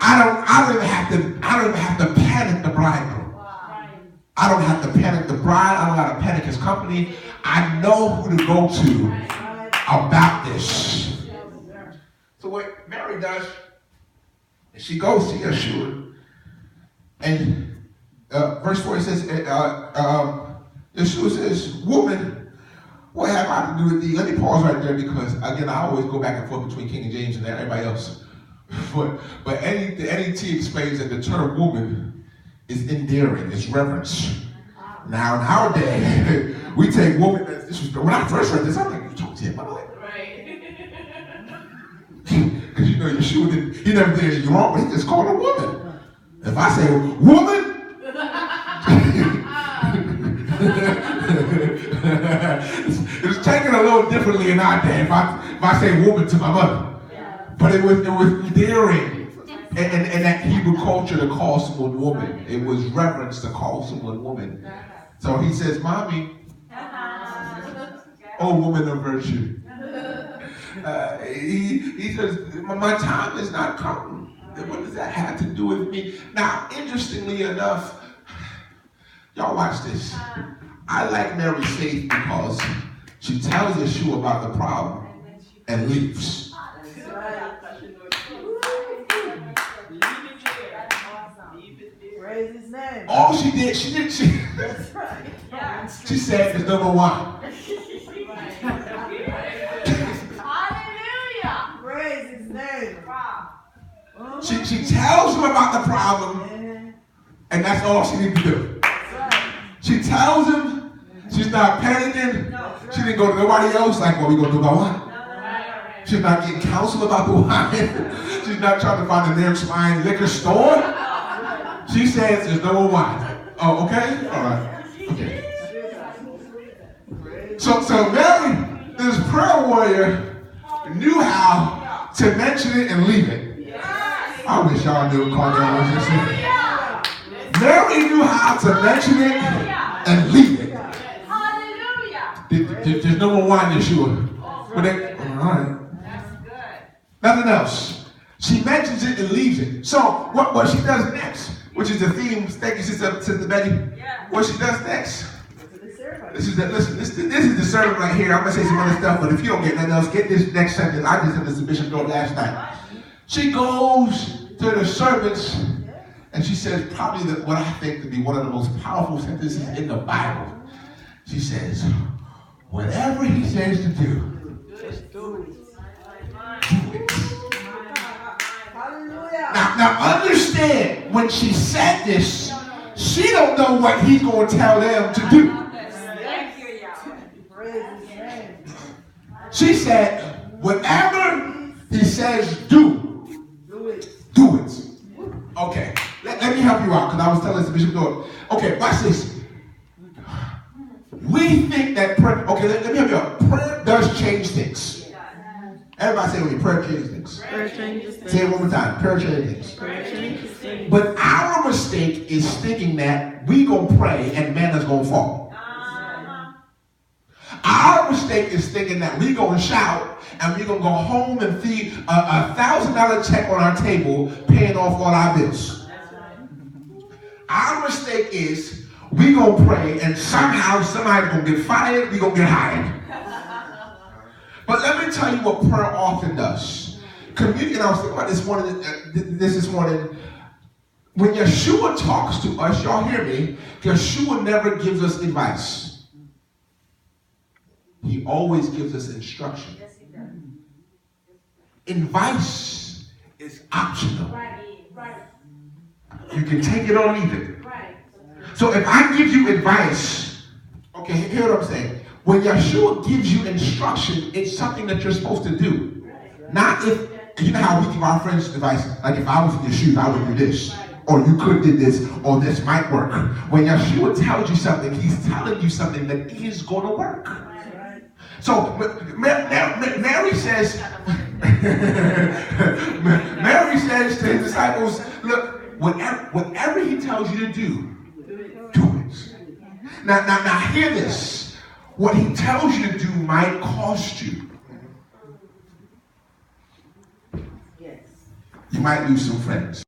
I don't even have to panic the bridegroom. I don't have to panic the bride. I don't have to panic his company. I know who to go to about this. So what Mary does, she goes to Yeshua, and verse 4 says, Yeshua says, "Woman, what have I to do with thee?" Let me pause right there because, again, I always go back and forth between King James and everybody else. But NET explains that the term woman is endearing, it's reverence. Now, in our day, we take woman as disrespect. When I first read this, I'm like, you talk to him, by the way. Because you know, Yeshua he never did anything wrong, but he just called her woman. If I say, woman, it's taken a little differently in our day if I say woman to my mother. But it was endearing. And that Hebrew culture to call someone woman. It was reverence to call someone woman. So he says, "Mommy, oh woman of virtue." He says, "My time is not come." What does that have to do with me? Now, interestingly enough, y'all watch this. I like Mary's faith because she tells Yeshua about the problem and leaves. Praise his name. All she did. That's right. She said, "There's number one." Hallelujah. Praise his name. Wow. She tells him about the problem, and that's all she needs to do. She tells him she's not panicking. She didn't go to nobody else like, "What we gonna do about wine?" She's not getting counsel about the wine. She's not trying to find the nearest wine liquor store. She says there's no wine. Oh, okay? All right. Okay. So Mary, this prayer warrior, knew how to mention it and leave it. I wish y'all knew what Cardinal was just saying. Mary knew how to mention it and leave it. Hallelujah. There's no more wine, Yeshua. But then, all right. That's good. Nothing else. She mentions it and leaves it. So what she does next, which is the theme, thank you, Sister Betty. Yeah. What she does next. This is the sermon right here. I'm gonna say some other stuff, but if you don't get nothing else, get this next sentence. I just said this to Bishop Dorff last night. She goes to the servants and she says probably what I think to be one of the most powerful sentences in the Bible. She says, "Whatever he says to do, do it." Now understand, when she said this, she don't know what he's going to tell them to do. She said, whatever he says do it. Okay, let me help you out, because I was telling Bishop Dorff. Okay, watch this. We think that prayer, okay, let me help you out. Prayer does change things. Everybody say with me, prayer changes things. Prayer changes things. Say it one more time, prayer changes things. Prayer changes things. But our mistake is thinking that we gonna pray and manna's gonna fall. Our mistake is thinking that we gonna shout and we gonna go home and feed a $1,000 check on our table, paying off all our bills. Our mistake is we gonna pray and somehow somebody's gonna get fired, we gonna get hired. But let me tell you what prayer often does. And I was thinking about this morning. When Yeshua talks to us, y'all hear me, Yeshua never gives us advice. He always gives us instruction. Yes, he does. Advice is optional. Right. You can take it or leave it. Right. So if I give you advice, okay, hear what I'm saying. When Yeshua gives you instruction, it's something that you're supposed to do. Not if, you know how we give our friends advice, like if I was in your shoes, I would do this. Or you could do this, or this might work. When Yeshua tells you something, he's telling you something that is going to work. So Mary says, Mary says to his disciples, look, whatever he tells you to do it. Now hear this. What he tells you to do might cost you. You might lose some friends.